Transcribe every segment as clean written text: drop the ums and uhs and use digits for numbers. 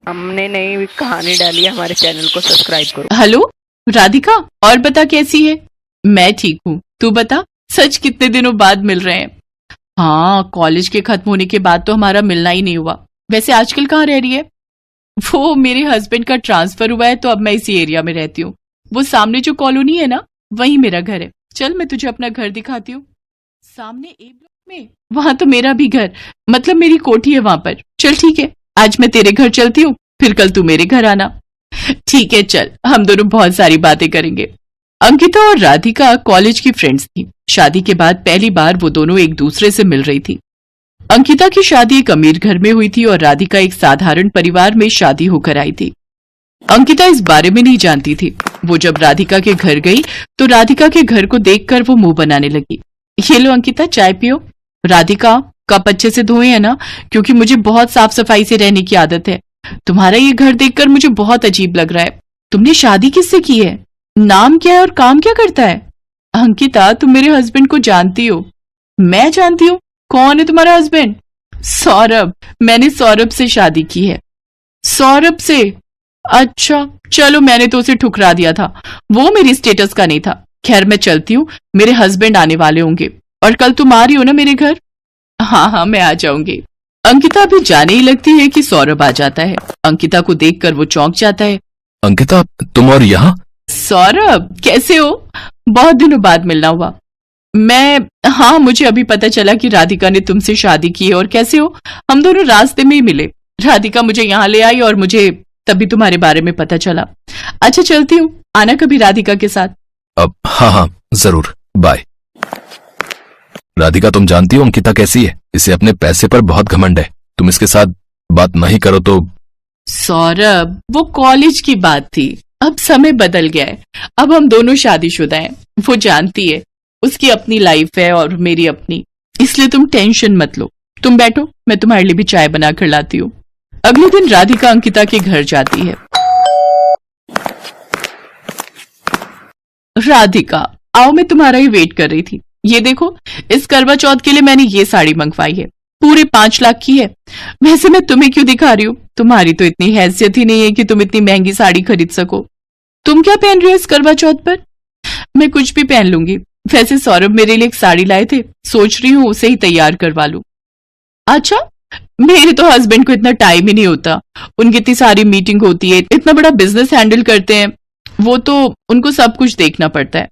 हमने नई कहानी डाली है, हमारे चैनल को सब्सक्राइब करो। हेलो राधिका, और बता कैसी है। मैं ठीक हूँ, तू बता। सच कितने दिनों बाद मिल रहे हैं। हाँ, कॉलेज के खत्म होने के बाद तो हमारा मिलना ही नहीं हुआ। वैसे आजकल कहाँ रह रही है। वो मेरे हस्बैंड का ट्रांसफर हुआ है तो अब मैं इसी एरिया में रहती हूँ। वो सामने जो कॉलोनी है ना, वही मेरा घर है। चल मैं तुझे अपना घर दिखाती हूँ। सामने ए ब्लॉक में, वहां तो मेरा भी घर, मतलब मेरी कोठी है वहां पर। चल ठीक है, आज मैं तेरे घर चलती हूँ, फिर कल तू मेरे घर आना। ठीक है चल, हम दोनों बहुत सारी बातें करेंगे। अंकिता और राधिका कॉलेज की फ्रेंड्स थी। शादी के बाद पहली बार वो दोनों एक दूसरे से मिल रही थी। अंकिता की शादी एक अमीर घर में हुई थी और राधिका एक साधारण परिवार में शादी होकर आई थी। अंकिता इस बारे में नहीं जानती थी। वो जब राधिका के घर गई तो राधिका के घर को देखकर वो मुंह बनाने लगी। ये लो अंकिता, चाय पियो। राधिका, कप अच्छे से धोए है ना, क्योंकि मुझे बहुत साफ सफाई से रहने की आदत है। तुम्हारा ये घर देखकर मुझे बहुत अजीब लग रहा है। तुमने शादी किससे की है, नाम क्या है और काम क्या करता है। अंकिता, तुम मेरे हस्बैंड को जानती हो। मैं जानती हूँ? कौन है तुम्हारा हस्बैंड। सौरभ। मैंने सौरभ से शादी की है। सौरभ से? अच्छा चलो, मैंने तो उसे ठुकरा दिया था, वो मेरी स्टेटस का नहीं था। खैर मैं चलती हूँ, मेरे हस्बैंड आने वाले होंगे। और कल तुम आ रही हो ना मेरे घर। हाँ हाँ, मैं आ जाऊंगी। अंकिता भी जाने ही लगती है कि सौरभ आ जाता है। अंकिता को देखकर वो चौंक जाता है। अंकिता, तुम और यहाँ? सौरभ कैसे हो, बहुत दिनों बाद मिलना हुआ। हाँ, मुझे अभी पता चला कि राधिका ने तुमसे शादी की है। और कैसे हो? हम दोनों रास्ते में ही मिले। राधिका मुझे यहाँ ले आई और मुझे तभी तुम्हारे बारे में पता चला। अच्छा चलती हूँ, आना कभी राधिका के साथ। अब हाँ हाँ जरूर, बाय। राधिका, तुम जानती हो अंकिता कैसी है? इसे अपने पैसे पर बहुत घमंड है। तुम इसके साथ बात नहीं करो तो। सौरभ, वो कॉलेज की बात थी, अब समय बदल गया है। अब हम दोनों शादीशुदा हैं। वो जानती है, उसकी अपनी लाइफ है और मेरी अपनी, इसलिए तुम टेंशन मत लो। तुम बैठो, मैं तुम्हारे लिए भी चाय बना कर लाती हूँ। अगले दिन राधिका अंकिता के घर जाती है। राधिका, आओ, मैं तुम्हारा ही वेट कर रही थी। ये देखो, इस करवा चौथ के लिए मैंने ये साड़ी मंगवाई है, पूरे 5 लाख की है। वैसे मैं तुम्हें क्यों दिखा रही हूँ, तुम्हारी तो इतनी हैसियत ही नहीं है कि तुम इतनी महंगी साड़ी खरीद सको। तुम क्या पहन रही हो इस करवा चौथ पर? मैं कुछ भी पहन लूंगी। वैसे सौरभ मेरे लिए एक साड़ी लाए थे, सोच रही हूँ उसे ही तैयार करवा लूं। अच्छा, मेरे तो हस्बैंड को इतना टाइम ही नहीं होता। उनकी इतनी सारी मीटिंग होती है, इतना बड़ा बिजनेस हैंडल करते हैं वो, तो उनको सब कुछ देखना पड़ता है।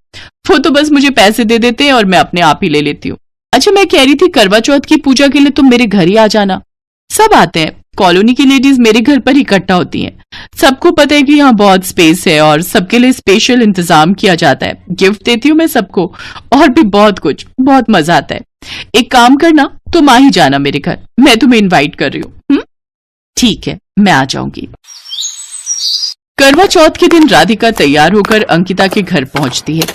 वो तो बस मुझे पैसे दे देते हैं और मैं अपने आप ही ले लेती हूँ। अच्छा, मैं कह रही थी करवा चौथ की पूजा के लिए तुम मेरे घर ही आ जाना। सब आते हैं, कॉलोनी की लेडीज मेरे घर पर इकट्ठा होती हैं। सबको पता है कि यहाँ बहुत स्पेस है और सबके लिए स्पेशल इंतजाम किया जाता है। गिफ्ट देती हूँ मैं सबको, और भी बहुत कुछ, बहुत मजा आता है। एक काम करना, तुम आ ही जाना मेरे घर, मैं तुम्हें इनवाइट कर रही हूँ। ठीक है, मैं आ जाऊंगी। करवा चौथ के दिन राधिका तैयार होकर अंकिता के घर पहुंचती है।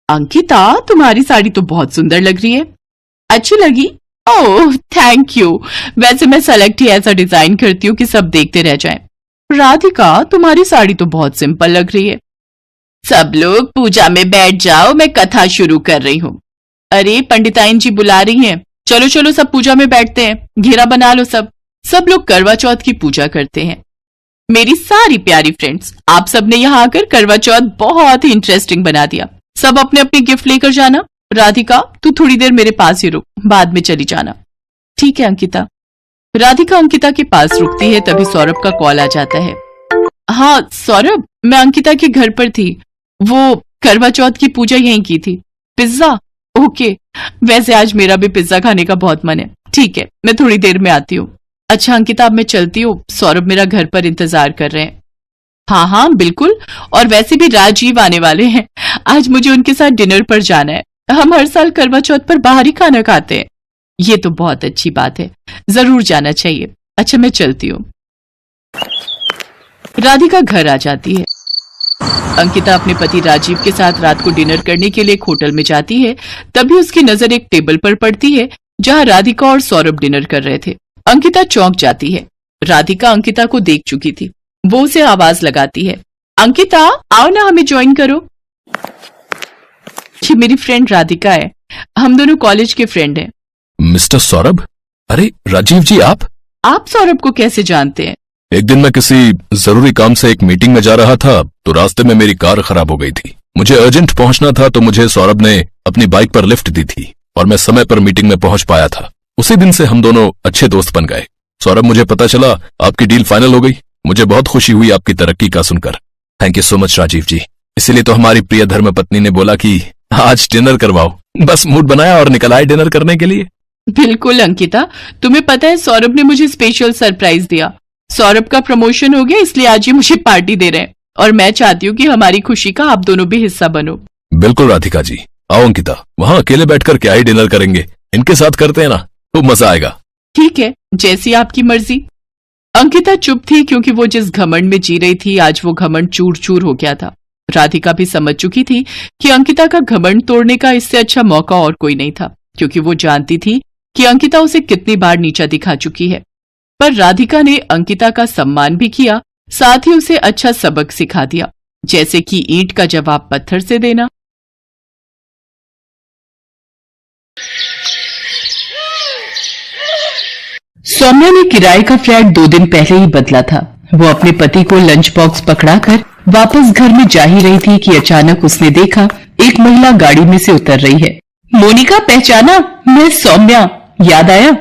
अंकिता, तुम्हारी साड़ी तो बहुत सुंदर लग रही है। अच्छी लगी? Oh thank you. वैसे मैं सेलेक्ट ही ऐसा डिजाइन करती हूँ कि सब देखते रह जाएं। राधिका, तुम्हारी साड़ी तो बहुत सिंपल लग रही है। सब लोग पूजा में बैठ जाओ, मैं कथा शुरू कर रही हूँ। अरे पंडिताइन जी बुला रही हैं, चलो चलो सब पूजा में बैठते हैं, घेरा बना लो सब। सब लोग करवा चौथ की पूजा करते हैं। मेरी सारी प्यारी फ्रेंड्स, आप सबने यहाँ आकर करवा चौथ बहुत ही इंटरेस्टिंग बना दिया। सब अपने अपने गिफ्ट लेकर जाना। राधिका, तू थोड़ी देर मेरे पास ही रुक, बाद में चली जाना। ठीक है अंकिता। राधिका अंकिता के पास रुकती है, तभी सौरभ का कॉल आ जाता है। हाँ सौरभ, मैं अंकिता के घर पर थी, वो करवा चौथ की पूजा यहीं की थी। पिज्जा? ओके, वैसे आज मेरा भी पिज्जा खाने का बहुत मन है। ठीक है, मैं थोड़ी देर में आती हूँ। अच्छा अंकिता, अब मैं चलती हूँ, सौरभ मेरा घर पर इंतजार कर रहे हैं। हाँ हाँ बिल्कुल, और वैसे भी राजीव आने वाले हैं, आज मुझे उनके साथ डिनर पर जाना है। हम हर साल करवा चौथ पर बाहर ही खाना खाते हैं। ये तो बहुत अच्छी बात है, जरूर जाना चाहिए। अच्छा मैं चलती हूँ। राधिका घर आ जाती है। अंकिता अपने पति राजीव के साथ रात को डिनर करने के लिए एक होटल में जाती है। तभी उसकी नजर एक टेबल पर पड़ती है जहां राधिका और सौरभ डिनर कर रहे थे। अंकिता चौंक जाती है। राधिका अंकिता को देख चुकी थी। वो उसे आवाज लगाती है, अंकिता आओ ना, हमें ज्वाइन करो। ये मेरी फ्रेंड राधिका है, हम दोनों कॉलेज के फ्रेंड हैं। मिस्टर सौरभ? अरे राजीव जी, आप सौरभ को कैसे जानते हैं? एक दिन मैं किसी जरूरी काम से एक मीटिंग में जा रहा था तो रास्ते में मेरी कार खराब हो गई थी। मुझे अर्जेंट पहुंचना था तो मुझे सौरभ ने अपनी बाइक पर लिफ्ट दी थी और मैं समय पर मीटिंग में पहुंच पाया था। उसी दिन से हम दोनों अच्छे दोस्त बन गए। सौरभ, मुझे पता चला आपकी डील फाइनल हो गई। मुझे बहुत खुशी हुई आपकी तरक्की का सुनकर। Thank you so much Rajeev ji. इसीलिए तो हमारी प्रिय धर्मपत्नी ने बोला कि आज डिनर करवाओ। बस मूड बनाया और निकल आए डिनर करने के लिए। बिल्कुल अंकिता, तुम्हें पता है सौरभ ने मुझे स्पेशल सरप्राइज दिया। सौरभ का प्रमोशन हो गया, इसलिए आज ये मुझे पार्टी दे रहे हैं और मैं चाहती हूँ कि हमारी खुशी का आप दोनों भी हिस्सा बनो। बिल्कुल राधिका जी। आओ अंकिता, वहाँ अकेले बैठकर क्या ही डिनर करेंगे, इनके साथ करते हैं ना, तो मजा आएगा। ठीक है, जैसी आपकी मर्जी। अंकिता चुप थी क्योंकि वो जिस घमंड में जी रही थी आज वो घमंड चूर चूर हो गया था। राधिका भी समझ चुकी थी कि अंकिता का घमंड तोड़ने का इससे अच्छा मौका और कोई नहीं था, क्योंकि वो जानती थी कि अंकिता उसे कितनी बार नीचा दिखा चुकी है। पर राधिका ने अंकिता का सम्मान भी किया, साथ ही उसे अच्छा सबक सिखा दिया, जैसे कि ईंट का जवाब पत्थर से देना। सौम्या ने किराए का फ्लैट 2 दिन पहले ही बदला था। वो अपने पति को लंच बॉक्स पकड़ाकर वापस घर में जा ही रही थी कि अचानक उसने देखा एक महिला गाड़ी में से उतर रही है। मोनिका, पहचाना? मैं सौम्या। याद आया?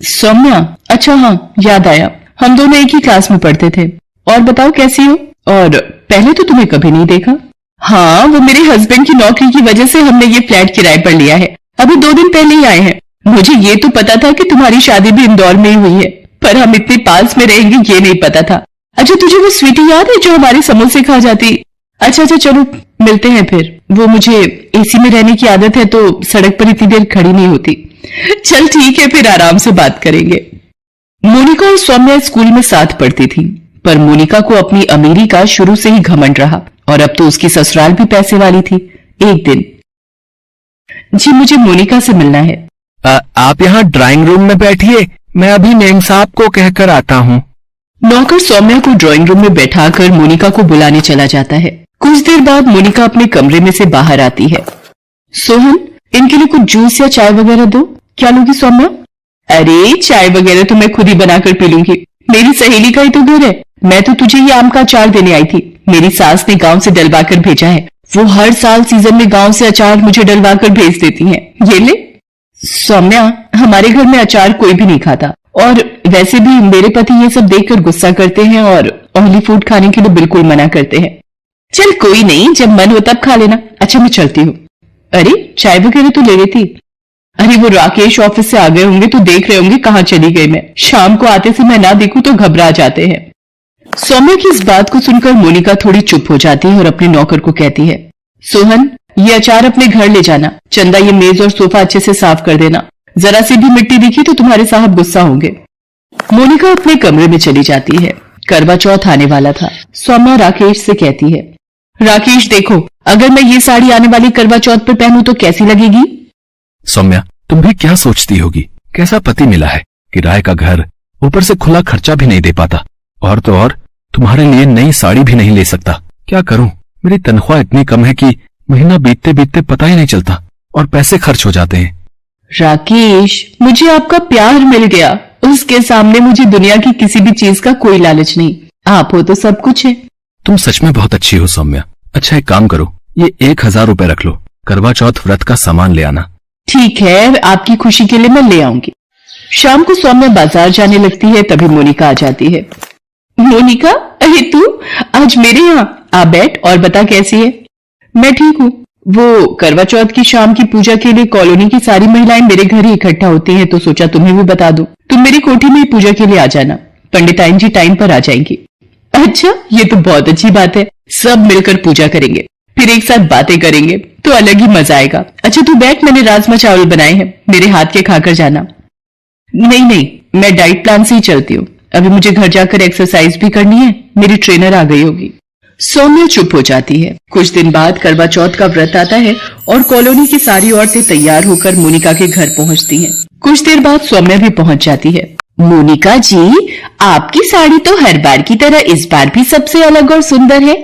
सौम्या, अच्छा हाँ याद आया, हम दोनों एक ही क्लास में पढ़ते थे। और बताओ कैसी हो? और पहले तो तुम्हें कभी नहीं देखा। हाँ, वो मेरे हस्बैंड की नौकरी की वजह से हमने ये फ्लैट किराए पर लिया है। अभी 2 दिन पहले ही आए हैं। मुझे ये तो पता था कि तुम्हारी शादी भी इंदौर में ही हुई है, पर हम इतने पास में रहेंगे ये नहीं पता था। अच्छा, तुझे वो स्वीटी याद है जो हमारे समोसे खा जाती? अच्छा चलो मिलते हैं फिर। वो मुझे एसी में रहने की आदत है तो सड़क पर इतनी देर खड़ी नहीं होती। चल ठीक है, फिर आराम से बात करेंगे। मोनिका और सौम्या स्कूल में साथ पढ़ती थी, पर मोनिका को अपनी अमीरी का शुरू से ही घमंड रहा और अब तो उसकी ससुराल भी पैसे वाली थी। एक दिन, जी मुझे मोनिका से मिलना है। आप यहाँ ड्राइंग रूम में बैठिए, मैं अभी मेम साहब को कहकर आता हूँ। नौकर सौम्या को ड्राइंग रूम में बैठाकर मोनिका को बुलाने चला जाता है। कुछ देर बाद मोनिका अपने कमरे में से बाहर आती है। सोहन, इनके लिए कुछ जूस या चाय वगैरह दो। क्या लोगी सौम्या? अरे चाय वगैरह तो मैं खुद ही बनाकर पी लूंगी, मेरी सहेली का ही तो घर है। मैं तो तुझे ये आम का अचार देने आई थी, मेरी सास ने गांव से डलवा कर भेजा है। वो हर साल सीजन में गांव से अचार मुझे डलवा कर भेज देती हैं। ये ले। सौम्या, हमारे घर में अचार कोई भी नहीं खाता और वैसे भी मेरे पति ये सब देखकर गुस्सा करते हैं और ऑयली फूड खाने के लिए बिल्कुल मना करते हैं। चल कोई नहीं, जब मन हो तब खा लेना। अच्छा मैं चलती हूँ। अरे चाय वगैरह तो ले रही थी। अरे वो राकेश ऑफिस से आ गए होंगे तो देख रहे होंगे कहाँ चली गई मैं। शाम को आते से मैं ना देखूं तो घबरा जाते हैं। सौम्या की इस बात को सुनकर मोनिका थोड़ी चुप हो जाती है और अपने नौकर को कहती है, सोहन ये अचार अपने घर ले जाना। चंदा ये मेज और सोफा अच्छे से साफ कर देना, जरा सी भी मिट्टी दिखी तो तुम्हारे साहब गुस्सा होंगे। मोनिका अपने कमरे में चली जाती है। करवा चौथ आने वाला था। सौम्या राकेश से कहती है, राकेश देखो, अगर मैं ये साड़ी आने वाली करवा चौथ पर पहनूं तो कैसी लगेगी? सौम्या, तुम भी क्या सोचती होगी? कैसा पति मिला है, किराए का घर, ऊपर से खुला खर्चा भी नहीं दे पाता, और तो और तुम्हारे लिए नई साड़ी भी नहीं ले सकता। क्या करूं? मेरी तनख्वाह इतनी कम है कि महीना बीतते बीतते पता ही नहीं चलता और पैसे खर्च हो जाते हैं। राकेश, मुझे आपका प्यार मिल गया। उसके सामने मुझे दुनिया की किसी भी चीज का कोई लालच नहीं। आप हो तो सब कुछ है। तुम सच में बहुत अच्छी हो सौम्या। अच्छा एक काम करो, ये 1000 रुपए रख लो, करवा चौथ व्रत का सामान ले आना। ठीक है, आपकी खुशी के लिए मैं ले आऊंगी। शाम को सौम्या बाजार जाने लगती है, तभी मोनिका आ जाती है। मोनिका, अरे तू आज मेरे यहाँ आ बैठ और बता कैसी है? मैं ठीक हूँ। वो करवा चौथ की शाम की पूजा के लिए कॉलोनी की सारी महिलाएं मेरे घर ही इकट्ठा होती हैं, तो सोचा तुम्हें भी बता दूं। तुम मेरी कोठी में ही पूजा के लिए आ जाना, पंडिताइन जी टाइम पर आ जाएंगी। अच्छा, ये तो बहुत अच्छी बात है। सब मिलकर पूजा करेंगे, फिर एक साथ बातें करेंगे तो अलग ही मजा आएगा। अच्छा तू बैठ, मैंने राजमा चावल बनाए हैं, मेरे हाथ के खाकर जाना। नहीं, मैं डाइट प्लान से ही चलती हूँ। अभी मुझे घर जाकर एक्सरसाइज भी करनी है, मेरी ट्रेनर आ गई होगी। सौम्या चुप हो जाती है। कुछ दिन बाद करवा चौथ का व्रत आता है और कॉलोनी की सारी औरतें तैयार होकर मोनिका के घर पहुंचती हैं। कुछ देर बाद सौम्या भी पहुंच जाती है। मोनिका जी, आपकी साड़ी तो हर बार की तरह इस बार भी सबसे अलग और सुंदर है।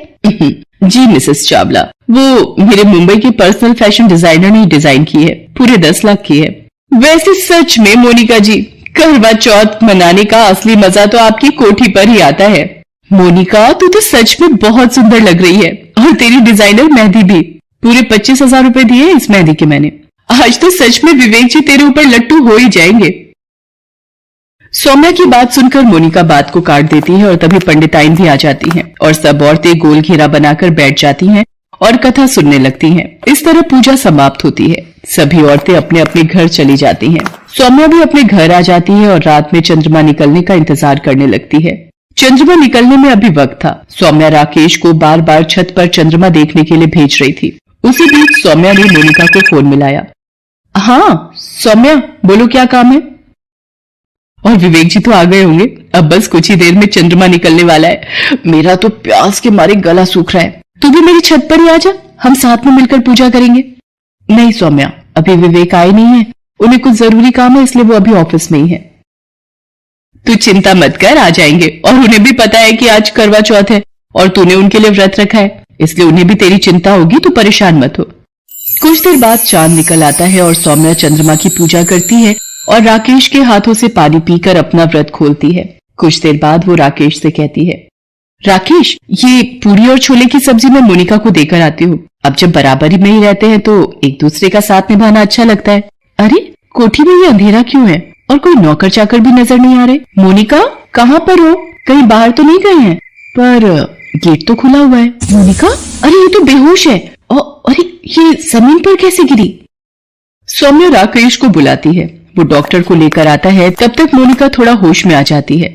जी मिसेस चावला, वो मेरे मुंबई के पर्सनल फैशन डिजाइनर ने डिजाइन की है, पूरे 10 लाख की है। वैसे सच में मोनिका जी, करवा चौथ मनाने का असली मजा तो आपकी कोठी पर ही आता है। मोनिका, तू तो सच में बहुत सुंदर लग रही है, और तेरी डिजाइनर मेहंदी भी। पूरे 25,000 रुपए दिए इस मेहंदी के मैंने। आज तो सच में विवेक जी तेरे ऊपर लट्टू हो ही जाएंगे। सौम्या की बात सुनकर मोनिका बात को काट देती है और तभी पंडिताइन भी आ जाती हैं और सब औरतें गोल घेरा बनाकर बैठ जाती हैं और कथा सुनने लगती हैं। इस तरह पूजा समाप्त होती है। सभी औरतें अपने अपने घर चली जाती हैं। सौम्या भी अपने घर आ जाती है और रात में चंद्रमा निकलने का इंतजार करने लगती है। चंद्रमा निकलने में अभी वक्त था। सौम्या राकेश को बार बार छत पर चंद्रमा देखने के लिए भेज रही थी। उसी बीच सौम्या ने मोनिका को फोन मिलाया। हाँ सौम्या, बोलो क्या काम है? और विवेक जी तो आ गए होंगे, अब बस कुछ ही देर में चंद्रमा निकलने वाला है। मेरा तो प्यास के मारे गला सूख रहा है। तू भी मेरी छत पर ही आ जा, हम साथ में मिलकर पूजा करेंगे। नहीं सौम्या, अभी विवेक आए नहीं है, उन्हें कुछ जरूरी काम है, इसलिए वो अभी ऑफिस में ही है। तू चिंता मत कर, आ जाएंगे। और उन्हें भी पता है कि आज करवा चौथ है और तूने उनके लिए व्रत रखा है, इसलिए उन्हें भी तेरी चिंता होगी, तू परेशान मत हो। कुछ देर बाद चांद निकल आता है और सौम्या चंद्रमा की पूजा करती है और राकेश के हाथों से पानी पीकर अपना व्रत खोलती है। कुछ देर बाद वो राकेश से कहती है, राकेश, ये पूरी और छोले की सब्जी मैं मोनिका को देकर आती हूँ। अब जब बराबरी में ही रहते हैं तो एक दूसरे का साथ निभाना अच्छा लगता है। अरे कोठी में ये अंधेरा क्यों है और कोई नौकर चाकर भी नजर नहीं आ रहे? मोनिका, कहाँ पर हो? कहीं बाहर तो नहीं गए हैं? पर गेट तो खुला हुआ है। मोनिका, अरे ये तो बेहोश है। अरे ये जमीन पर कैसे गिरी? सौम्या राकेश को बुलाती है। वो डॉक्टर को लेकर आता है। तब तक मोनिका थोड़ा होश में आ जाती है।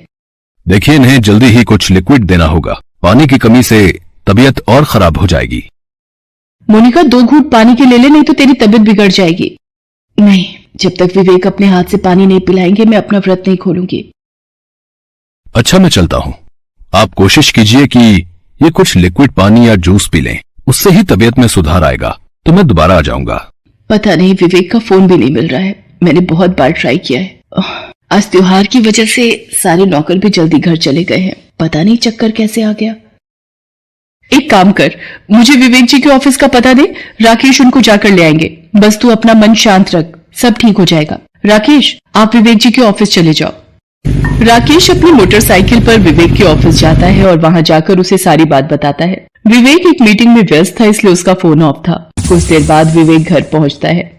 देखिए, इन्हें जल्दी ही कुछ लिक्विड देना होगा। पानी की कमी से तबीयत और खराब हो जाएगी। मोनिका, 2 घूंट पानी के ले ले, नहीं तो तेरी तबीयत बिगड़ जाएगी। नहीं, जब तक विवेक अपने हाथ से पानी नहीं पिलाएंगे मैं अपना व्रत नहीं खोलूंगी। अच्छा, मैं चलता हूँ। आप कोशिश कीजिए कि ये कुछ लिक्विड पानी या जूस पी लें, उससे ही तबीयत में सुधार आएगा। तो मैं दोबारा आ जाऊंगा। पता नहीं, विवेक का फोन भी नहीं मिल रहा है। मैंने बहुत बार ट्राई किया है। आज त्योहार की वजह से सारे नौकर भी जल्दी घर चले गए हैं। पता नहीं चक्कर कैसे आ गया। एक काम कर, मुझे विवेक जी के ऑफिस का पता दे, राकेश उनको जाकर ले आएंगे। बस तू अपना मन शांत रख, सब ठीक हो जाएगा। राकेश, आप विवेक जी के ऑफिस चले जाओ। राकेश अपनी मोटरसाइकिल पर विवेक के ऑफिस जाता है और वहां जाकर उसे सारी बात बताता है। विवेक एक मीटिंग में व्यस्त था, इसलिए उसका फोन ऑफ था। कुछ देर बाद विवेक घर पहुंचता है।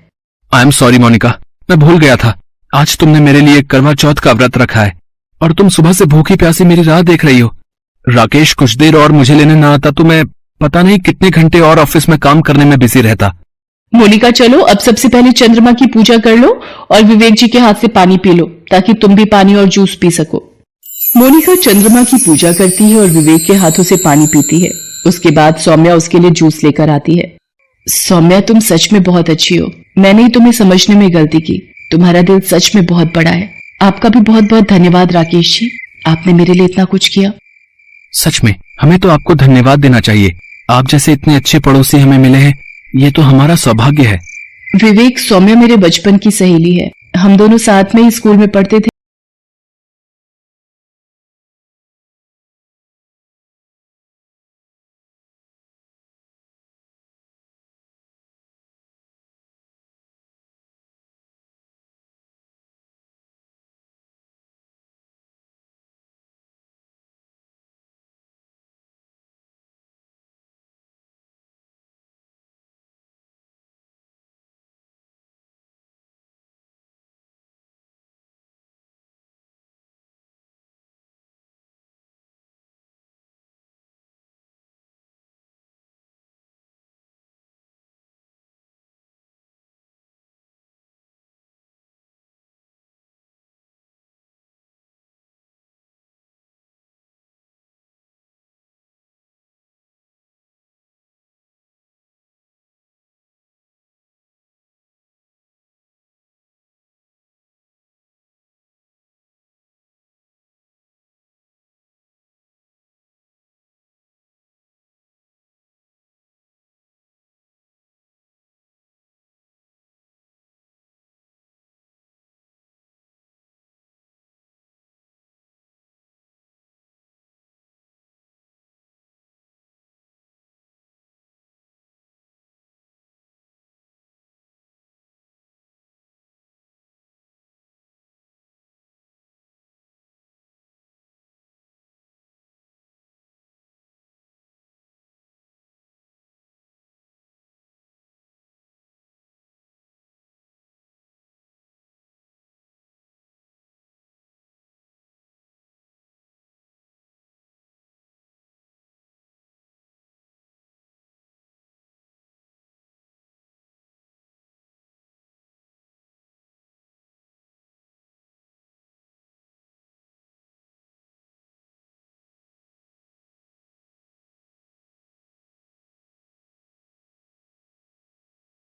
आई एम सॉरी मोनिका, मैं भूल गया था। आज तुमने मेरे लिए करवा चौथ का व्रत रखा है और तुम सुबह से भूखी प्यासी मेरी राह देख रही हो। राकेश कुछ देर और मुझे लेने ना आता तो मैं पता नहीं कितने घंटे और ऑफिस में काम करने में बिजी रहता। मोनिका, चलो अब सबसे पहले चंद्रमा की पूजा कर लो और विवेक जी के हाथ से पानी पी लो, ताकि तुम भी पानी और जूस पी सको। मोनिका चंद्रमा की पूजा करती है और विवेक के हाथों से पानी पीती है। उसके बाद सौम्या उसके लिए जूस लेकर आती है। सौम्या, तुम सच में बहुत अच्छी हो। मैंने ही तुम्हें समझने में गलती की। तुम्हारा दिल सच में बहुत बड़ा है। आपका भी बहुत बहुत धन्यवाद राकेश जी, आपने मेरे लिए इतना कुछ किया। सच में हमें तो आपको धन्यवाद देना चाहिए। आप जैसे इतने अच्छे पड़ोसी हमें मिले हैं, ये तो हमारा सौभाग्य है। विवेक, सौम्या मेरे बचपन की सहेली है। हम दोनों साथ में ही स्कूल में पढ़ते थे।